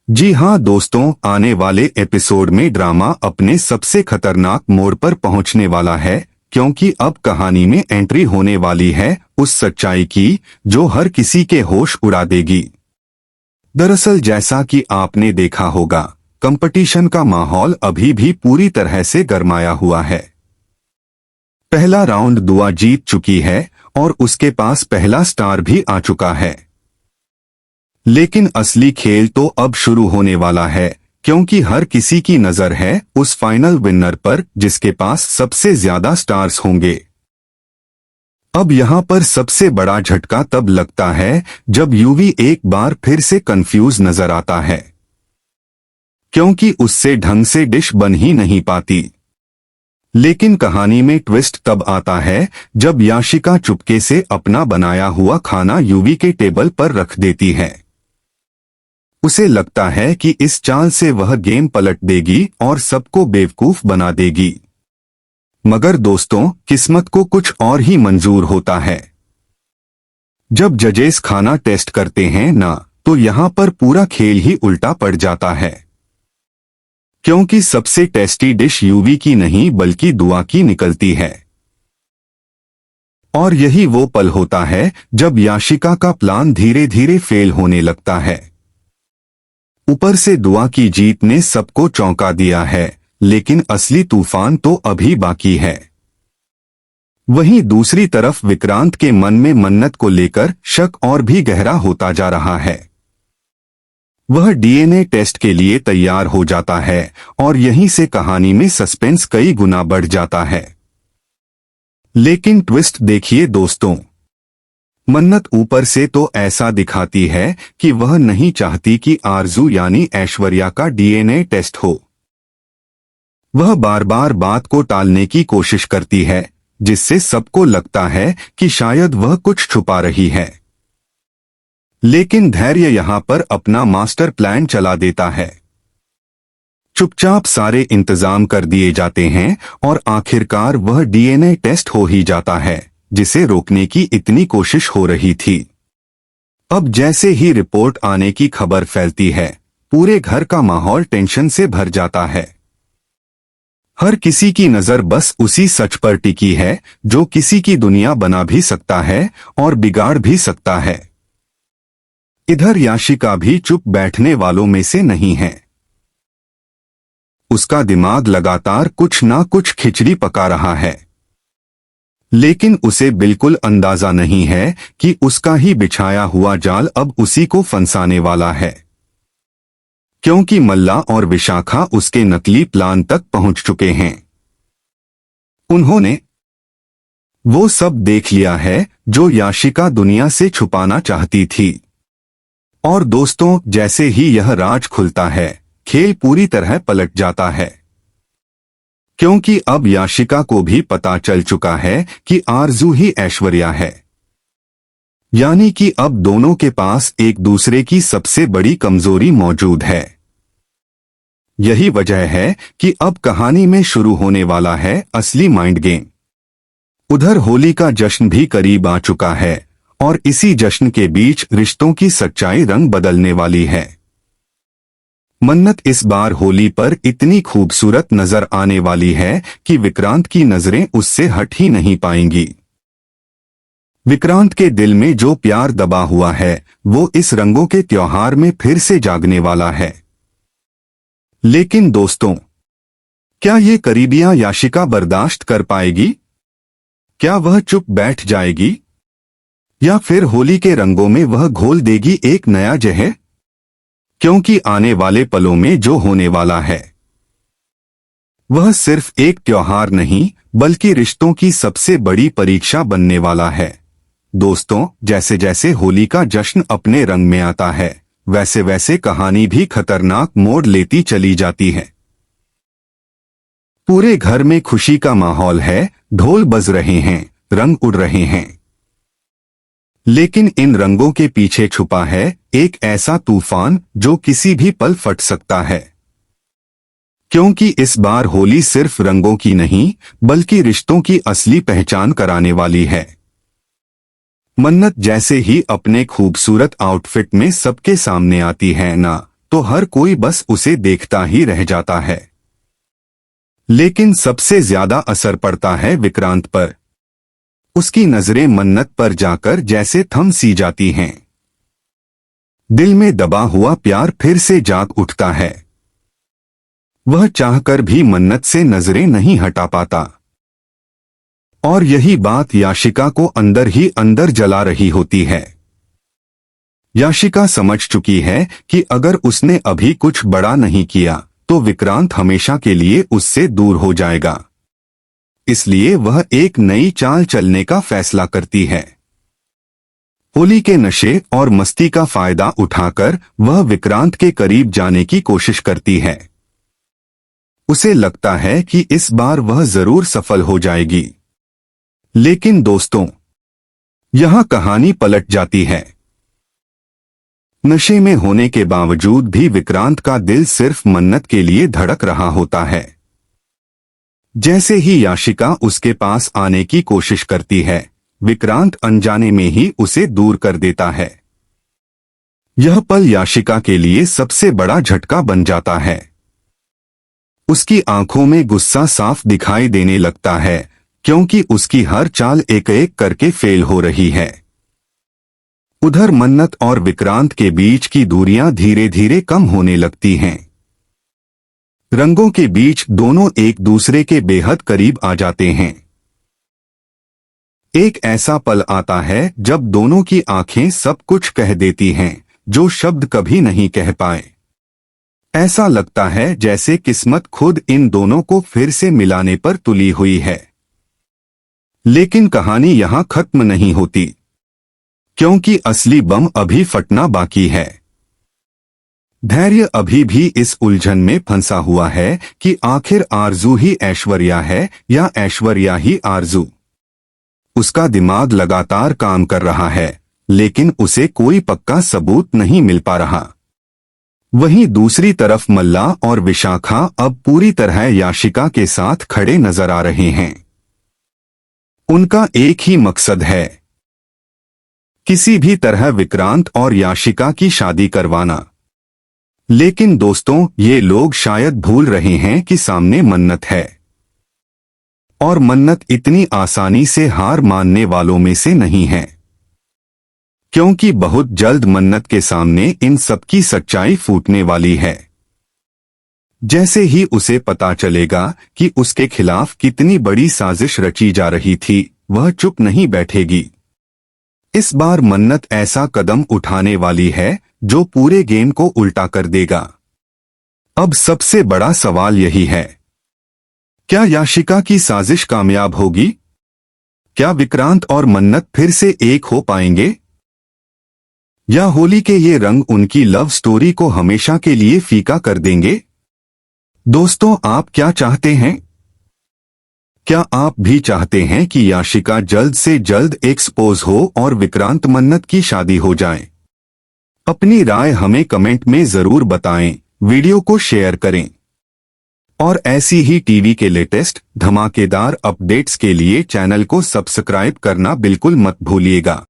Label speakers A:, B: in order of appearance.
A: जी हाँ दोस्तों, आने वाले एपिसोड में ड्रामा अपने सबसे खतरनाक मोड़ पर पहुंचने वाला है, क्योंकि अब कहानी में एंट्री होने वाली है उस सच्चाई की जो हर किसी के होश उड़ा देगी। दरअसल जैसा कि आपने देखा होगा, कंपटीशन का माहौल अभी भी पूरी तरह से गरमाया हुआ है। पहला राउंड दुआ जीत चुकी है और उसके पास पहला स्टार भी आ चुका है। लेकिन असली खेल तो अब शुरू होने वाला है, क्योंकि हर किसी की नजर है उस फाइनल विनर पर जिसके पास सबसे ज्यादा स्टार्स होंगे। अब यहाँ पर सबसे बड़ा झटका तब लगता है जब यूवी एक बार फिर से कंफ्यूज नजर आता है, क्योंकि उससे ढंग से डिश बन ही नहीं पाती। लेकिन कहानी में ट्विस्ट तब आता है जब याशिका चुपके से अपना बनाया हुआ खाना यूवी के टेबल पर रख देती है। उसे लगता है कि इस चाल से वह गेम पलट देगी और सबको बेवकूफ बना देगी। मगर दोस्तों, किस्मत को कुछ और ही मंजूर होता है। जब जजेस खाना टेस्ट करते हैं ना, तो यहाँ पर पूरा खेल ही उल्टा पड़ जाता है, क्योंकि सबसे टेस्टी डिश यूवी की नहीं बल्कि दुआ की निकलती है। और यही वो पल होता है जब याशिका का प्लान धीरे धीरे फेल होने लगता है। ऊपर से दुआ की जीत ने सबको चौंका दिया है, लेकिन असली तूफान तो अभी बाकी है। वहीं दूसरी तरफ विक्रांत के मन में मन्नत को लेकर शक और भी गहरा होता जा रहा है। वह डीएनए टेस्ट के लिए तैयार हो जाता है और यहीं से कहानी में सस्पेंस कई गुना बढ़ जाता है। लेकिन ट्विस्ट देखिए दोस्तों, मन्नत ऊपर से तो ऐसा दिखाती है कि वह नहीं चाहती कि आरजू यानी ऐश्वर्या का डीएनए टेस्ट हो। वह बार बार बात को टालने की कोशिश करती है, जिससे सबको लगता है कि शायद वह कुछ छुपा रही है। लेकिन धैर्य यहाँ पर अपना मास्टर प्लान चला देता है। चुपचाप सारे इंतजाम कर दिए जाते हैं और आखिरकार वह डीएनए टेस्ट हो ही जाता है, जिसे रोकने की इतनी कोशिश हो रही थी। अब जैसे ही रिपोर्ट आने की खबर फैलती है, पूरे घर का माहौल टेंशन से भर जाता है। हर किसी की नजर बस उसी सच पर टिकी है जो किसी की दुनिया बना भी सकता है और बिगाड़ भी सकता है। इधर याशिका भी चुप बैठने वालों में से नहीं है। उसका दिमाग लगातार कुछ ना कुछ खिचड़ी पका रहा है, लेकिन उसे बिल्कुल अंदाजा नहीं है कि उसका ही बिछाया हुआ जाल अब उसी को फंसाने वाला है, क्योंकि मल्ला और विशाखा उसके नकली प्लान तक पहुंच चुके हैं। उन्होंने वो सब देख लिया है जो याशिका दुनिया से छुपाना चाहती थी। और दोस्तों, जैसे ही यह राज खुलता है, खेल पूरी तरह पलट जाता है, क्योंकि अब याशिका को भी पता चल चुका है कि आरजू ही ऐश्वर्या है। यानी कि अब दोनों के पास एक दूसरे की सबसे बड़ी कमजोरी मौजूद है। यही वजह है कि अब कहानी में शुरू होने वाला है असली माइंड गेम। उधर होली का जश्न भी करीब आ चुका है और इसी जश्न के बीच रिश्तों की सच्चाई रंग बदलने वाली है। मन्नत इस बार होली पर इतनी खूबसूरत नजर आने वाली है कि विक्रांत की नजरें उससे हट ही नहीं पाएंगी। विक्रांत के दिल में जो प्यार दबा हुआ है, वो इस रंगों के त्योहार में फिर से जागने वाला है। लेकिन दोस्तों, क्या ये करीबियां याशिका बर्दाश्त कर पाएगी? क्या वह चुप बैठ जाएगी, या फिर होली के रंगों में वह घोल देगी एक नया जहर? क्योंकि आने वाले पलों में जो होने वाला है, वह सिर्फ एक त्योहार नहीं बल्कि रिश्तों की सबसे बड़ी परीक्षा बनने वाला है। दोस्तों, जैसे जैसे होली का जश्न अपने रंग में आता है, वैसे वैसे कहानी भी खतरनाक मोड़ लेती चली जाती है। पूरे घर में खुशी का माहौल है, ढोल बज रहे हैं, रंग उड़ रहे हैं। लेकिन इन रंगों के पीछे छुपा है एक ऐसा तूफान जो किसी भी पल फट सकता है, क्योंकि इस बार होली सिर्फ रंगों की नहीं बल्कि रिश्तों की असली पहचान कराने वाली है। मन्नत जैसे ही अपने खूबसूरत आउटफिट में सबके सामने आती है ना, तो हर कोई बस उसे देखता ही रह जाता है। लेकिन सबसे ज्यादा असर पड़ता है विक्रांत पर। उसकी नजरें मन्नत पर जाकर जैसे थम सी जाती हैं। दिल में दबा हुआ प्यार फिर से जाग उठता है। वह चाहकर भी मन्नत से नजरें नहीं हटा पाता। और यही बात याशिका को अंदर ही अंदर जला रही होती है। याशिका समझ चुकी है कि अगर उसने अभी कुछ बड़ा नहीं किया तो विक्रांत हमेशा के लिए उससे दूर हो जाएगा। इसलिए वह एक नई चाल चलने का फैसला करती है। होली के नशे और मस्ती का फायदा उठाकर वह विक्रांत के करीब जाने की कोशिश करती है। उसे लगता है कि इस बार वह जरूर सफल हो जाएगी। लेकिन दोस्तों, यहां कहानी पलट जाती है। नशे में होने के बावजूद भी विक्रांत का दिल सिर्फ मन्नत के लिए धड़क रहा होता है। जैसे ही याशिका उसके पास आने की कोशिश करती है, विक्रांत अनजाने में ही उसे दूर कर देता है। यह पल याशिका के लिए सबसे बड़ा झटका बन जाता है। उसकी आंखों में गुस्सा साफ दिखाई देने लगता है, क्योंकि उसकी हर चाल एक एक करके फेल हो रही है। उधर मन्नत और विक्रांत के बीच की दूरियां धीरे धीरे कम होने लगती हैं। रंगों के बीच दोनों एक दूसरे के बेहद करीब आ जाते हैं। एक ऐसा पल आता है जब दोनों की आंखें सब कुछ कह देती हैं, जो शब्द कभी नहीं कह पाए। ऐसा लगता है जैसे किस्मत खुद इन दोनों को फिर से मिलाने पर तुली हुई है। लेकिन कहानी यहां खत्म नहीं होती, क्योंकि असली बम अभी फटना बाकी है। धैर्य अभी भी इस उलझन में फंसा हुआ है कि आखिर आरजू ही ऐश्वर्या है या ऐश्वर्या ही आरजू। उसका दिमाग लगातार काम कर रहा है, लेकिन उसे कोई पक्का सबूत नहीं मिल पा रहा। वहीं दूसरी तरफ मल्ला और विशाखा अब पूरी तरह याशिका के साथ खड़े नजर आ रहे हैं। उनका एक ही मकसद है, किसी भी तरह विक्रांत और याशिका की शादी करवाना। लेकिन दोस्तों, ये लोग शायद भूल रहे हैं कि सामने मन्नत है। और मन्नत इतनी आसानी से हार मानने वालों में से नहीं है, क्योंकि बहुत जल्द मन्नत के सामने इन सबकी सच्चाई फूटने वाली है। जैसे ही उसे पता चलेगा कि उसके खिलाफ कितनी बड़ी साजिश रची जा रही थी, वह चुप नहीं बैठेगी। इस बार मन्नत ऐसा कदम उठाने वाली है जो पूरे गेम को उल्टा कर देगा। अब सबसे बड़ा सवाल यही है, क्या याशिका की साजिश कामयाब होगी? क्या विक्रांत और मन्नत फिर से एक हो पाएंगे? या होली के ये रंग उनकी लव स्टोरी को हमेशा के लिए फीका कर देंगे? दोस्तों, आप क्या चाहते हैं? क्या आप भी चाहते हैं कि याशिका जल्द से जल्द एक्सपोज हो और विक्रांत मन्नत की शादी हो जाए? अपनी राय हमें कमेंट में जरूर बताएं, वीडियो को शेयर करें और ऐसी ही टीवी के लेटेस्ट धमाकेदार अपडेट्स के लिए चैनल को सब्सक्राइब करना बिल्कुल मत भूलिएगा।